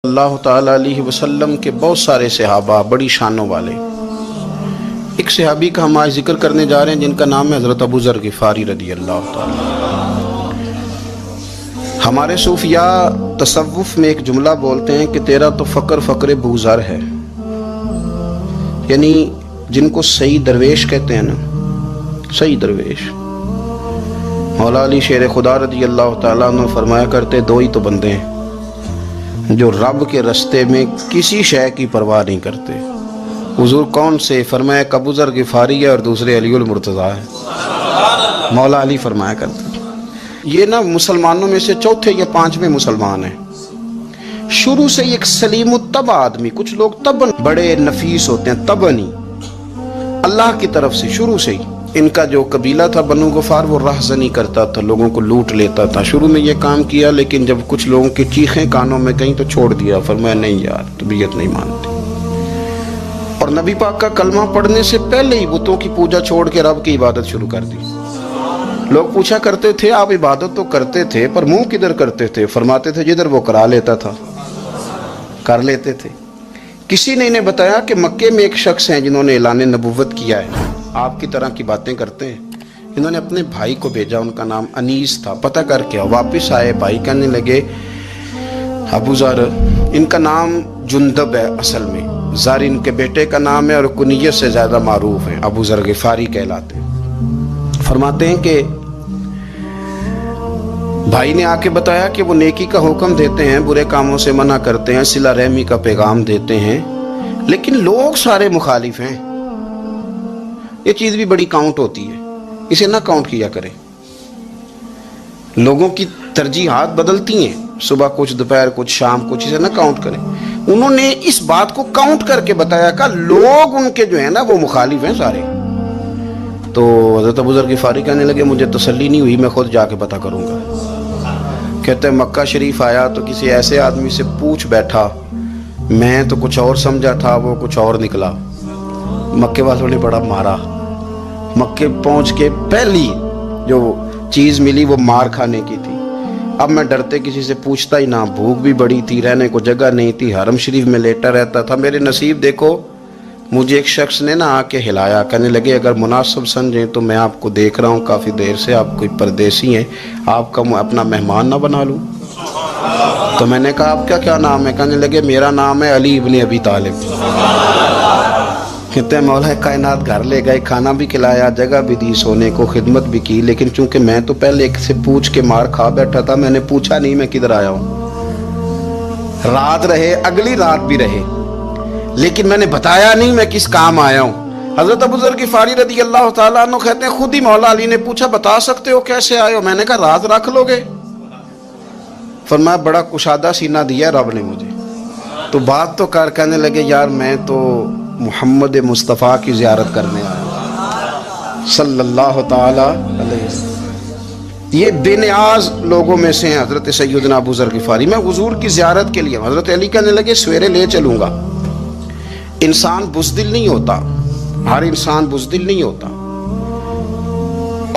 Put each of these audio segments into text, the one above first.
اللہ تعالیٰ علیہ وسلم کے بہت سارے صحابہ بڑی شانوں والے. ایک صحابی کا ہم آج ذکر کرنے جا رہے ہیں جن کا نام ہے حضرت ابو ذر غفاری رضی اللہ تعالیٰ. ہمارے صوفیاء تصوف میں ایک جملہ بولتے ہیں کہ تیرا تو فقر فقر بوذر ہے، یعنی جن کو صحیح درویش کہتے ہیں نا، صحیح درویش. مولا علی شیر خدا رضی اللہ تعالیٰ عنہ فرمایا کرتے دو ہی تو بندے ہیں جو رب کے رستے میں کسی شے کی پرواہ نہیں کرتے. حضور کون سے؟ فرمایا ابو ذر غفاری ہے اور دوسرے علی المرتضیٰ ہے. مولا علی فرمایا کرتے یہ نا مسلمانوں میں سے چوتھے یا پانچویں مسلمان ہیں. شروع سے ایک سلیم الطبع آدمی، کچھ لوگ طبعاً بڑے نفیس ہوتے ہیں، طبعاً اللہ کی طرف سے شروع سے ہی. ان کا جو قبیلہ تھا بنو غفار وہ راہزنی کرتا تھا، لوگوں کو لوٹ لیتا تھا. شروع میں یہ کام کیا لیکن جب کچھ لوگوں کی چیخیں کانوں میں کہیں تو چھوڑ دیا. فرمایا نہیں یار، طبیعت نہیں مانتی. اور نبی پاک کا کلمہ پڑھنے سے پہلے ہی بتوں کی پوجا چھوڑ کے رب کی عبادت شروع کر دی. لوگ پوچھا کرتے تھے آپ عبادت تو کرتے تھے پر منہ کدھر کرتے تھے؟ فرماتے تھے جدھر وہ کرا لیتا تھا کر لیتے تھے. کسی نے انہیں بتایا کہ مکے میں ایک شخص ہیں جنہوں نے اعلان نبوت کیا ہے، آپ کی طرح کی باتیں کرتے ہیں. انہوں نے اپنے بھائی کو بھیجا، ان کا نام انیس تھا. پتہ کر کے واپس آئے، بھائی کہنے لگے ابو ذر، ان کا نام جندب ہے، اصل میں ذر ان کے بیٹے کا نام ہے اور کنیت سے زیادہ معروف ہے، ابو ذر غفاری کہلاتے ہیں. فرماتے ہیں کہ بھائی نے آ کے بتایا کہ وہ نیکی کا حکم دیتے ہیں، برے کاموں سے منع کرتے ہیں، صلہ رحمی کا پیغام دیتے ہیں، لیکن لوگ سارے مخالف ہیں. یہ چیز بھی بڑی کاؤنٹ ہوتی ہے، اسے نہ کاؤنٹ کیا کریں. لوگوں کی ترجیحات بدلتی ہیں، صبح کچھ، دوپہر کچھ، شام کچھ، اسے نہ کاؤنٹ کریں. انہوں نے اس بات کو کاؤنٹ کر کے بتایا کہ لوگ ان کے جو ہیں نا وہ مخالف ہیں سارے. تو حضرت ابو ذر غفاری کہنے لگے مجھے تسلی نہیں ہوئی، میں خود جا کے پتہ کروں گا. کہتے ہیں مکہ شریف آیا تو کسی ایسے آدمی سے پوچھ بیٹھا، میں تو کچھ اور سمجھا تھا، وہ کچھ اور نکلا. مکے والوں نے بڑا مارا. مکے پہنچ کے پہلی جو چیز ملی وہ مار کھانے کی تھی. اب میں ڈرتے کسی سے پوچھتا ہی نہ، بھوک بھی بڑی تھی، رہنے کو جگہ نہیں تھی، حرم شریف میں لیٹا رہتا تھا. میرے نصیب دیکھو، مجھے ایک شخص نے آ کے ہلایا، کہنے لگے اگر مناسب سمجھیں تو میں آپ کو دیکھ رہا ہوں کافی دیر سے، آپ کوئی پردیسی ہیں، آپ کا اپنا مہمان نہ بنا لوں. تو میں نے کہا آپ کا کیا نام ہے؟ کہنے لگے میرا نام ہے علی ابن ابی طالب. کہتے ہیں مولا کائنات گھر لے گئے، کھانا بھی کھلایا، جگہ بھی دی، سونے کو خدمت بھی کی، لیکن چونکہ میں تو پہلے ایک سے پوچھ کے مار کھا بیٹھا تھا، میں نے پوچھا نہیں میں کدھر آیا ہوں. رات رہے، اگلی رات بھی رہے، لیکن میں نے بتایا نہیں میں کس کام آیا ہوں. حضرت ابو ذر غفاری رضی اللہ تعالیٰ عنہ کہتے ہیں خود ہی مولا علی نے پوچھا بتا سکتے ہو کیسے آئے ہو؟ میں نے کہا راز رکھ لو گے؟ فرمایا بڑا کشادہ سینہ دیا رب نے مجھے، تو بات تو کر. کہنے لگے یار میں تو محمد مصطفیٰ کی زیارت کرنے آیا صلی اللہ تعالی علیہ وسلم. یہ بے نیاز لوگوں میں سے ہیں حضرت سیدنا ابو ذر غفاری. میں حضور کی زیارت کے لیے. حضرت علی کہنے لگے سویرے لے چلوں گا. انسان بزدل نہیں ہوتا، ہر انسان بزدل نہیں ہوتا،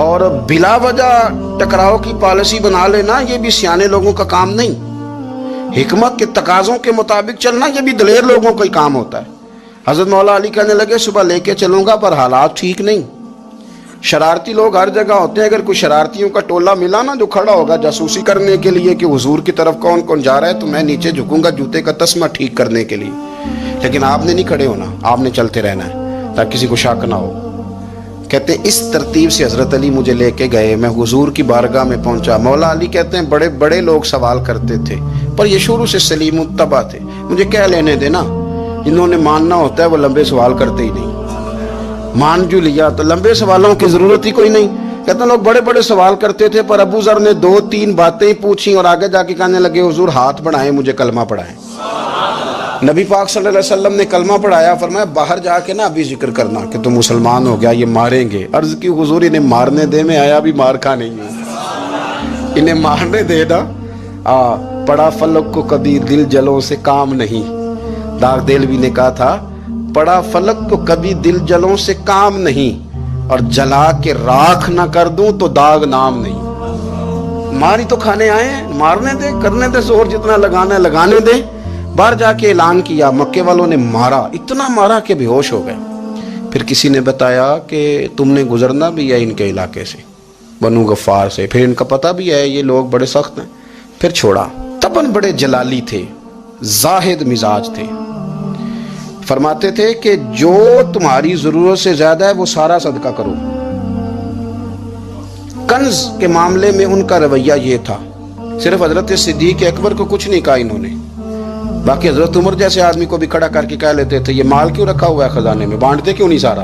اور بلا وجہ ٹکراؤ کی پالیسی بنا لینا یہ بھی سیانے لوگوں کا کام نہیں. حکمت کے تقاضوں کے مطابق چلنا یہ بھی دلیر لوگوں کا ہی کام ہوتا ہے. حضرت مولا علی کہنے لگے صبح لے کے چلوں گا پر حالات ٹھیک نہیں. شرارتی لوگ ہر جگہ ہوتے ہیں، اگر کوئی شرارتیوں کا ٹولہ ملا نا جو کھڑا ہوگا جاسوسی کرنے کے لیے کہ حضور کی طرف کون کون جا رہا ہے، تو میں نیچے جھکوں گا جوتے کا تسمہ ٹھیک کرنے کے لیے. لیکن آپ نے نہیں کھڑے ہونا، آپ نے چلتے رہنا ہے تاکہ کسی کو شک نہ ہو. کہتے ہیں اس ترتیب سے حضرت علی مجھے لے کے گئے. میں حضور کی بارگاہ میں پہنچا. مولا علی کہتے ہیں بڑے بڑے لوگ سوال کرتے تھے پر یہ شروع سے سلیم الطبع تھے. مجھے کہہ لینے دینا، جنہوں نے ماننا ہوتا ہے وہ لمبے سوال کرتے ہی نہیں. مان جو لیا تو لمبے سوالوں کی ضرورت ہی کوئی نہیں. کہتے ہیں لوگ بڑے بڑے سوال کرتے تھے پر ابو ذر نے 2-3 باتیں پوچھی اور آگے جا کے کہنے لگے حضور ہاتھ بڑھائیں مجھے کلمہ پڑھائیں. نبی پاک صلی اللہ علیہ وسلم نے کلمہ پڑھایا. فرمایا باہر جا کے نا ابھی ذکر کرنا کہ تم مسلمان ہو گیا، یہ ماریں گے. عرض کی حضور انہیں مارنے دے، میں آیا بھی مار کھا نہیں ہوں، انہیں مارنے دے نا. پڑا فلک کو کبھی دل جلوں سے کام نہیں. داغ دہلوی نے کہا تھا پڑا فلک کو کبھی دل جلوں سے کام نہیں، اور جلا کے راکھ نہ کر دوں تو داغ نام نہیں. ماری تو کھانے آئے ہیں، مارنے دے، کرنے دے، زور جتنا لگانا ہے لگانے دے. باہر جا کے اعلان کیا، مکے والوں نے مارا، اتنا مارا کہ بے ہوش ہو گئے۔ پھر کسی نے بتایا کہ تم نے گزرنا بھی ہے ان کے علاقے سے، بنو غفار سے، پھر ان کا پتہ بھی ہے یہ لوگ بڑے سخت ہیں، پھر چھوڑا۔ تبن بڑے جلالی تھے، زاہد مزاج تھے، فرماتے تھے کہ جو تمہاری ضرورت سے زیادہ ہے وہ سارا صدقہ کرو۔ کنز کے معاملے میں ان کا رویہ یہ تھا، صرف حضرت صدیق اکبر کو کچھ نہیں کہا انہوں نے، باقی حضرت عمر جیسے آدمی کو بھی کھڑا کر کے کہہ لیتے تھے یہ مال کیوں رکھا ہوا ہے خزانے میں، بانٹتے کیوں نہیں سارا؟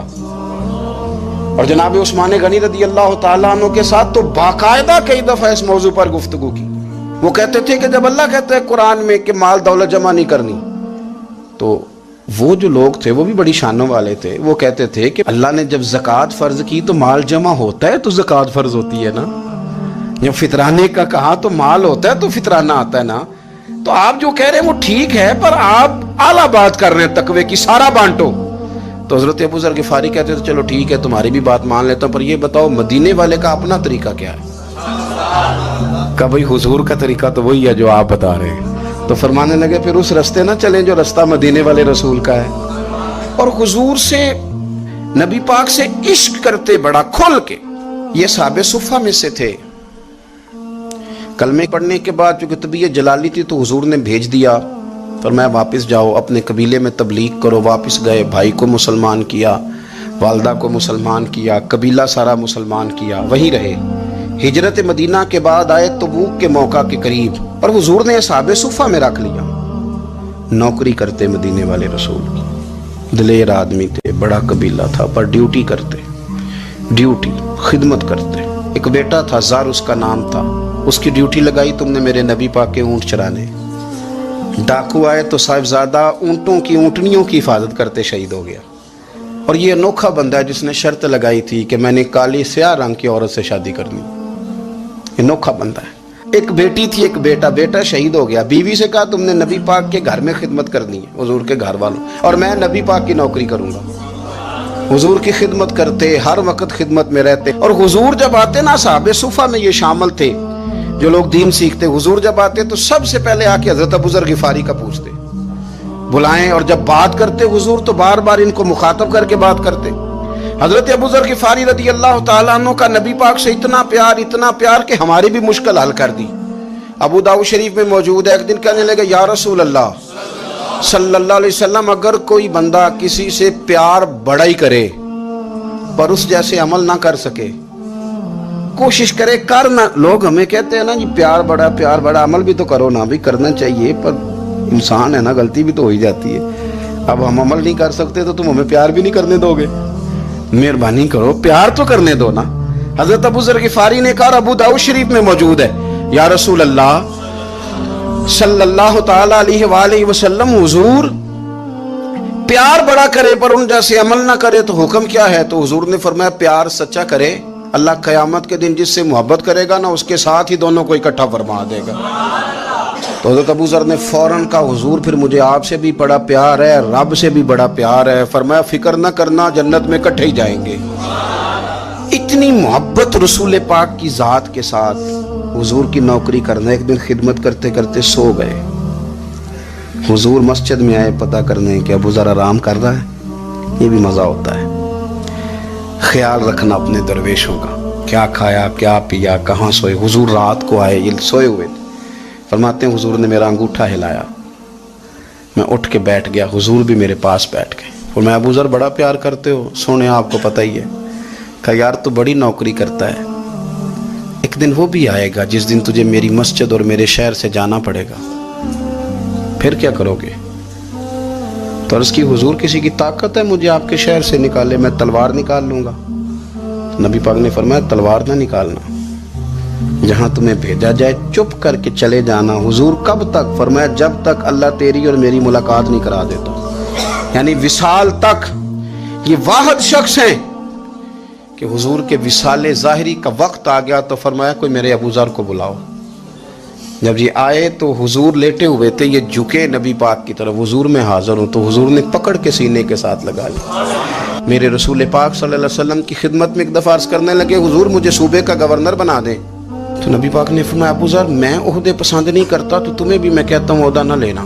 اور جناب عثمان غنی رضی اللہ تعالیٰ عنہ کے ساتھ تو باقاعدہ کئی دفعہ اس موضوع پر گفتگو کی۔ وہ کہتے تھے کہ جب اللہ کہتا ہے قرآن میں کہ مال دولت جمع نہیں کرنی، تو وہ جو لوگ تھے وہ بھی بڑی شانوں والے تھے، وہ کہتے تھے کہ اللہ نے جب زکوٰۃ فرض کی تو مال جمع ہوتا ہے تو زکوٰۃ فرض ہوتی ہے نا، جب فطرانے کا کہا تو مال ہوتا ہے تو فطرانہ آتا ہے نا۔ تو آپ جو کہہ رہے ہیں وہ ٹھیک ہے، پر آپ اعلیٰ بات کر رہے ہیں تقوی کی، سارا بانٹو۔ تو حضرت ابو ذر غفاری کہتے تھے چلو ٹھیک ہے تمہاری بھی بات مان لیتا ہوں، پر یہ بتاؤ مدینے والے کا اپنا طریقہ کیا ہے؟ کہ بھئی حضور کا طریقہ تو وہی ہے جو آپ بتا رہے ہیں۔ تو فرمانے لگے پھر اس رستے نہ چلیں جو رستہ مدینے والے رسول کا ہے، اور حضور سے، نبی پاک سے عشق کرتے بڑا کھل کے۔ یہ اصحاب صفہ میں سے تھے۔ کلمے پڑھنے کے بعد چونکہ طبیعت جلالی تھی تو حضور نے بھیج دیا، فرمایا واپس جاؤ اپنے قبیلے میں تبلیغ کرو۔ واپس گئے، بھائی کو مسلمان کیا، والدہ کو مسلمان کیا، قبیلہ سارا مسلمان کیا، وہیں رہے۔ ہجرت مدینہ کے بعد آئے تبوک کے موقع کے قریب، اور حضور نے اصحاب صفہ میں رکھ لیا۔ نوکری کرتے مدینے والے رسول کی، دلیر آدمی تھے، بڑا قبیلہ تھا، پر ڈیوٹی کرتے، ڈیوٹی خدمت کرتے۔ ایک بیٹا تھا، زار اس کا نام تھا، اس کی ڈیوٹی لگائی تم نے میرے نبی پاک کے اونٹ چرانے۔ ڈاکو آئے تو صاحبزادہ اونٹوں کی، اونٹنیوں کی حفاظت کرتے شہید ہو گیا۔ اور یہ انوکھا بندہ ہے جس نے شرط لگائی تھی کہ میں نے کالی سیاہ رنگ کی عورت سے شادی کرنی، انوکھا بندہ ہے۔ ایک بیٹی تھی، ایک بیٹا، بیٹا شہید ہو گیا، بیوی سے کہا تم نے نبی پاک کے گھر میں خدمت کرنی ہے، حضور کے گھر والوں، اور میں نبی پاک کی نوکری کروں گا۔ حضور کی خدمت کرتے، ہر وقت خدمت میں رہتے۔ اور حضور جب آتے نا، صحابہ صفہ میں یہ شامل تھے جو لوگ دین سیکھتے، حضور جب آتے تو سب سے پہلے آ کے حضرت ابو ذر غفاری کا پوچھتے، بلائیں، اور جب بات کرتے حضور تو بار بار ان کو مخاطب کر کے بات کرتے۔ حضرت ابو ذر غفاری رضی اللہ تعالیٰ عنہ کا نبی پاک سے اتنا پیار کہ ہماری بھی مشکل حل کر دی۔ ابو داؤد شریف میں موجود ہے، ایک دن کہنے لگے یا رسول اللہ صلی اللہ علیہ وسلم، اگر کوئی بندہ کسی سے پیار بڑا ہی کرے پر اس جیسے عمل نہ کر سکے، کوشش کرے کرنا، لوگ ہمیں کہتے ہیں نا جی پیار بڑا، عمل بھی تو کرو نا، بھی کرنا چاہیے، پر انسان ہے نا، غلطی بھی تو ہو ہی جاتی ہے۔ اب ہم عمل نہیں کر سکتے تو تم ہمیں پیار بھی نہیں کرنے دو گے، مہربانی کرو پیار تو کرنے دو نا۔ حضرت ابو ذر غفاری نے کہا، ابو داؤد شریف میں موجود ہے، یا رسول اللہ صلی اللہ تعالی علیہ وآلہ وسلم، حضور پیار بڑا کرے پر ان جیسے عمل نہ کرے تو حکم کیا ہے؟ تو حضور نے فرمایا پیار سچا کرے، اللہ قیامت کے دن جس سے محبت کرے گا نا اس کے ساتھ ہی دونوں کو اکٹھا فرما دے گا۔ تو حضرت ابو ذر نے فوراً کہا، حضور پھر مجھے آپ سے بھی بڑا پیار ہے، رب سے بھی بڑا پیار ہے۔ فرمایا فکر نہ کرنا، جنت میں اکٹھے ہی جائیں گے۔ اتنی محبت رسول پاک کی ذات کے ساتھ، حضور کی نوکری کرنا۔ ایک دن خدمت کرتے کرتے سو گئے، حضور مسجد میں آئے پتہ کرنے کہ ابو ذر آرام کر رہا ہے۔ یہ بھی مزہ ہوتا ہے، خیال رکھنا اپنے درویشوں کا، کیا کھایا کیا پیا، کہاں سوئے۔ حضور رات کو آئے، یہ سوئے ہوئے تھے، فرماتے ہیں حضور نے میرا انگوٹھا ہلایا، میں اٹھ کے بیٹھ گیا، حضور بھی میرے پاس بیٹھ گئے۔ اور میں ابو ذر بڑا پیار کرتے ہو؟ سونے آپ کو پتہ ہی ہے۔ کہا یار تو بڑی نوکری کرتا ہے، ایک دن وہ بھی آئے گا جس دن تجھے میری مسجد اور میرے شہر سے جانا پڑے گا، پھر کیا کرو گے؟ تو عرض کی حضور کسی کی طاقت ہے مجھے آپ کے شہر سے نکالے؟ میں تلوار نکال لوں گا۔ نبی پاک نے فرمایا تلوار نہ نکالنا، جہاں تمہیں بھیجا جائے چپ کر کے چلے جانا۔ حضور کب تک؟ فرمایا جب تک اللہ تیری اور میری ملاقات نہیں کرا دیتا، یعنی وصال تک۔ یہ واحد شخص ہیں کہ حضور کے وصال ظاہری کا وقت آ گیا تو فرمایا کوئی میرے ابو ذر کو بلاؤ۔ جب یہ آئے تو حضور لیٹے ہوئے تھے، یہ جھکے نبی پاک کی طرف، حضور میں حاضر ہوں، تو حضور نے پکڑ کے سینے کے ساتھ لگا لیا۔ میرے رسول پاک صلی اللہ علیہ وسلم کی خدمت میں ایک دفعہ عرض کرنے لگے حضور مجھے صوبے کا گورنر بنا دیں۔ تو نبی پاک نے فرمایا ابو ذر میں عہدے پسند نہیں کرتا، تو تمہیں بھی میں کہتا ہوں عہدہ نہ لینا،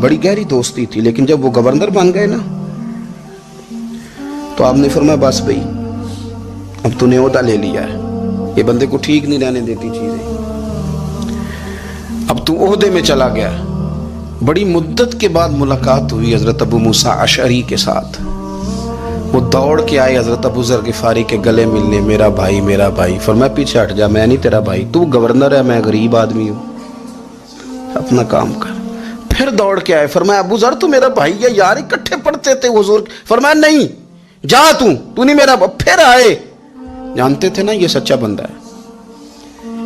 بڑی گہری دوستی تھی، لیکن جب وہ گورنر بن گئے نا تو آپ نے فرمایا بس بھائی اب تو نے عہدہ لے لیا ہے، یہ بندے کو ٹھیک نہیں رہنے دیتی چیزیں، اب تو عہدے میں چلا گیا۔ بڑی مدت کے بعد ملاقات ہوئی حضرت ابو موسیٰ اشعری کے ساتھ، وہ دوڑ کے آئے حضرت ابو ذر غفاری کے گلے ملنے، میرا بھائی میرا بھائی۔ فرمایا پیچھے ہٹ جا، میں نہیں تیرا بھائی، تو گورنر ہے، میں غریب آدمی ہوں، اپنا کام کر۔ پھر دوڑ کے آئے، فرمایا ابو ذر تو میرا بھائی ہے یار، اکٹھے پڑھتے تھے حضور۔ فرمایا نہیں جا تو نہیں میرا۔ پھر آئے، جانتے تھے نا یہ سچا بندہ ہے،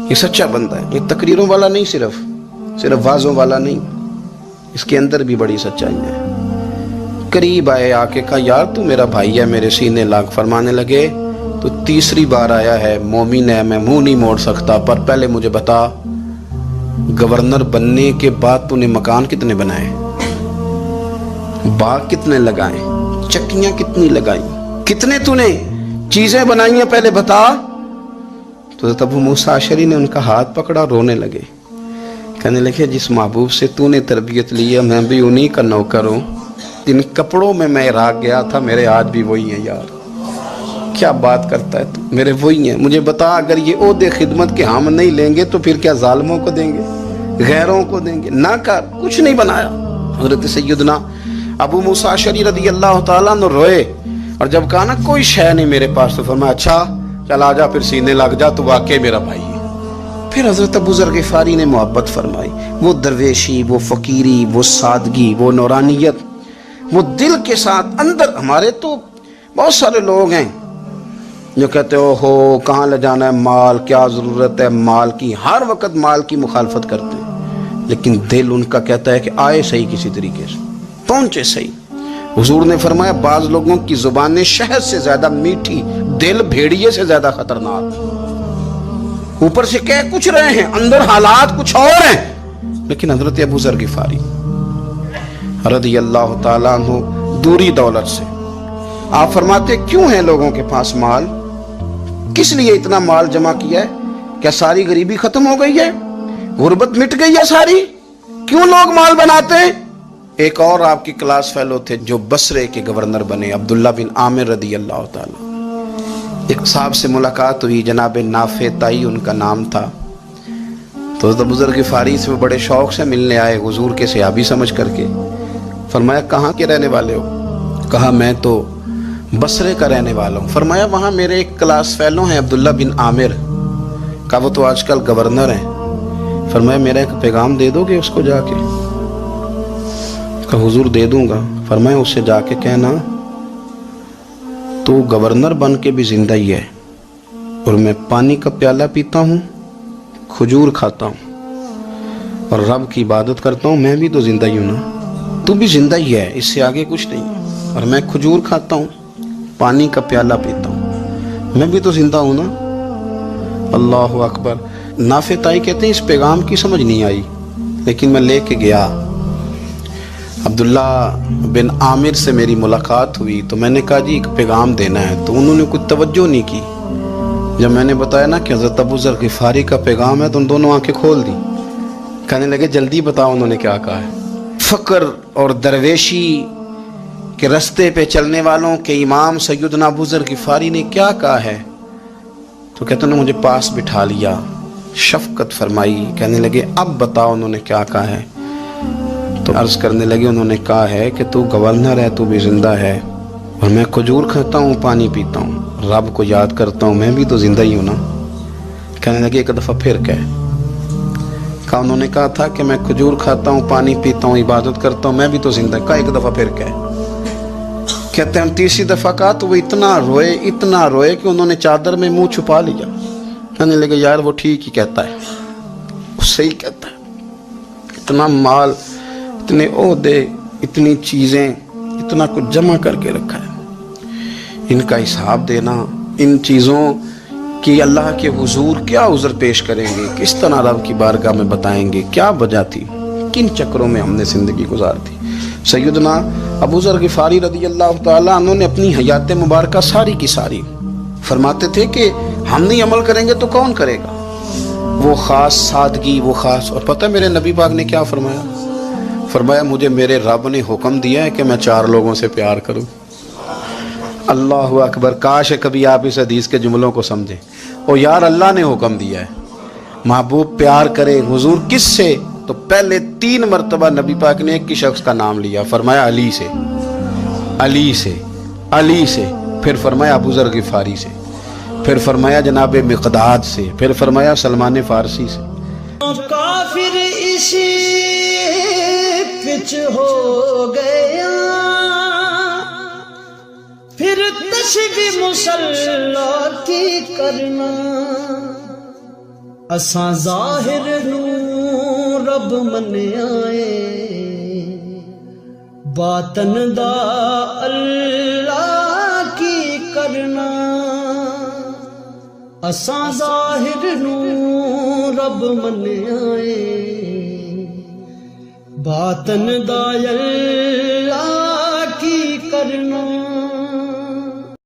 یہ سچا بندہ ہے، یہ تقریروں والا نہیں، صرف وعظوں والا نہیں، اس کے اندر بھی بڑی سچائی ہے۔ قریب آئے، آ کے کہا یار تو میرا بھائی ہے، میرے سینے لاگ۔ فرمانے لگے تو تیسری بار آیا ہے، مومن ہے، میں منہ نہیں موڑ سکتا، پر پہلے مجھے بتا گورنر بننے کے بعد تو نے مکان کتنے بنائے، باغ کتنے لگائے، چکیاں کتنی لگائیں، کتنے تو نے چیزیں بنائی ہیں، پہلے بتا۔ تو حضرت ابو موسیٰ اشعری نے ان کا ہاتھ پکڑا، رونے لگے، کہنے لگے جس محبوب سے تو نے تربیت لی ہے میں بھی انہی کا نوکر ہوں، جن کپڑوں میں میں عراق گیا تھا میرے آج بھی وہی ہیں یار، کیا بات کرتا ہے تو، میرے وہی ہیں۔ مجھے بتا اگر یہ عہدے خدمت کے ہم نہیں لیں گے تو پھر کیا ظالموں کو دیں گے، غیروں کو دیں گے؟ نہ کر، کچھ نہیں بنایا۔ حضرت سیدنا ابو موسیٰ اشعری رضی اللہ تعالیٰ عنہ روئے، اور جب کہا نا کوئی شے نہیں میرے پاس، تو فرمایا اچھا چل آ جا، پھر سینے لگ جا، تو واقعی میرا بھائی ہے۔ پھر حضرت ابو ذر غفاری نے محبت فرمائی، وہ درویشی، وہ فقیری، وہ سادگی، وہ نورانیت، وہ دل کے ساتھ اندر۔ ہمارے تو بہت سارے لوگ ہیں جو کہتے ہو کہاں لے جانا ہے مال، کیا ضرورت ہے مال کی، ہر وقت مال کی مخالفت کرتے ہیں، لیکن دل ان کا کہتا ہے کہ آئے صحیح، کسی طریقے سے پہنچے صحیح۔ حضور نے فرمایا بعض لوگوں کی زبانیں شہد سے زیادہ میٹھی، دل بھیڑیے سے زیادہ خطرناک، اوپر سے کہہ کچھ رہے ہیں اندر حالات کچھ اور ہیں۔ لیکن حضرت ابو ذر غفاری رضی اللہ تعالیٰ عنہ دوری دولت سے، آپ فرماتے کیوں ہیں لوگوں کے پاس مال، کس لیے اتنا مال جمع کیا ہے؟ کیا ساری غریبی ختم ہو گئی ہے، غربت مٹ گئی ہے ساری، کیوں لوگ مال بناتے ہیں؟ ایک اور آپ کی کلاس فیلو تھے جو بصرے کے گورنر بنے، عبداللہ بن عامر رضی اللہ تعالیٰ۔ ایک صاحب سے ملاقات ہوئی، جناب نافع تائی ان کا نام تھا، تو حضرت ابو ذر غفاری سے وہ بڑے شوق سے ملنے آئے، حضور کے صحابی سمجھ کر کے۔ فرمایا کہاں کے رہنے والے ہو؟ کہا میں تو بصرے کا رہنے والا ہوں۔ فرمایا وہاں میرے ایک کلاس فیلو ہیں عبداللہ بن عامر، کہا وہ تو آج کل گورنر ہیں۔ فرمایا میرا ایک پیغام دے دو گے اس کو جا کے؟ کہا حضور دے دوں گا۔ فرمایا اس سے جا کے کہنا تو گورنر بن کے بھی زندہ ہی ہے، اور میں پانی کا پیالہ پیتا ہوں، کھجور کھاتا ہوں اور رب کی عبادت کرتا ہوں، میں بھی تو زندہ ہی ہوں نا، تو بھی زندہ ہی ہے، اس سے آگے کچھ نہیں ہے، اور میں کھجور کھاتا ہوں، پانی کا پیالہ پیتا ہوں، میں بھی تو زندہ ہوں نا۔ اللہ اکبر۔ نافع تائی کہتے ہیں اس پیغام کی سمجھ نہیں آئی، لیکن میں لے کے گیا، عبداللہ بن عامر سے میری ملاقات ہوئی، تو میں نے کہا جی ایک پیغام دینا ہے، تو انہوں نے کچھ توجہ نہیں کی۔ جب میں نے بتایا نا کہ حضرت ابو ذر غفاری کا پیغام ہے، تو ان دونوں آنکھیں کھول دی، کہنے لگے جلدی بتاؤ انہوں نے کیا کہا ہے۔ فقر اور درویشی کے رستے پہ چلنے والوں کے امام سیدنا ابو ذر غفاری نے کیا کہا ہے؟ تو کہتے ہیں مجھے پاس بٹھا لیا، شفقت فرمائی، کہنے لگے اب بتاؤ انہوں نے کیا کہا ہے؟ تو عرض کرنے لگے انہوں نے کہا ہے کہ تو گورنر ہے، تو بھی زندہ ہے، اور میں کھجور کھاتا ہوں، پانی پیتا ہوں، رب کو یاد کرتا ہوں، میں بھی تو زندہ ہی ہوں نا۔ کہنے لگے ایک دفعہ پھر کہا انہوں نے کہا تھا کہ میں کھجور کھاتا ہوں، پانی پیتا ہوں، عبادت کرتا ہوں، میں بھی تو زندہ، کہا ایک دفعہ پھر کہتے ہیں تیسری دفعہ کہا تو وہ اتنا روئے کہ انہوں نے چادر میں منہ چھپا لیا۔ کہنے لگے یار وہ ٹھیک ہی کہتا ہے، وہ صحیح کہتا ہے، اتنا مال، اتنے عہدے، اتنی چیزیں، اتنا کچھ جمع کر کے رکھا ہے، ان کا حساب دینا، ان چیزوں کی اللہ کے حضور کیا عذر پیش کریں گے، کس طرح رب کی بارگاہ میں بتائیں گے، کیا وجہ تھی، کن چکروں میں ہم نے زندگی گزار دی۔ سیدنا ابو ذر غفاری رضی اللہ تعالیٰ عنہ نے اپنی حیات مبارکہ ساری کی ساری فرماتے تھے کہ ہم نہیں عمل کریں گے تو کون کرے گا، وہ خاص سادگی، وہ خاص، اور پتہ میرے نبی پاک نے کیا فرمایا؟ فرمایا مجھے میرے رب نے حکم دیا ہے کہ میں 4 لوگوں سے پیار کروں۔ اللہ اکبر، کاش کبھی آپ اس حدیث کے جملوں کو سمجھیں۔ او یار، اللہ نے حکم دیا ہے محبوب پیار کرے۔ حضور کس سے؟ تو پہلے 3 مرتبہ نبی پاک نے ایک ہی شخص کا نام لیا، فرمایا علی سے، علی سے، علی سے، پھر فرمایا ابو ذر غفاری سے، پھر فرمایا جناب مقداد سے، پھر فرمایا سلمان فارسی سے۔ کافر اسی پچ ہو گیا، پھر تشبیہ مسلح کی کرنا، اساں ظاہر نو رب منیائے، باطن دا اللہ کی کرنا، اساں ظاہر نو رب منیائے، باطن دا اللہ کی کرنا۔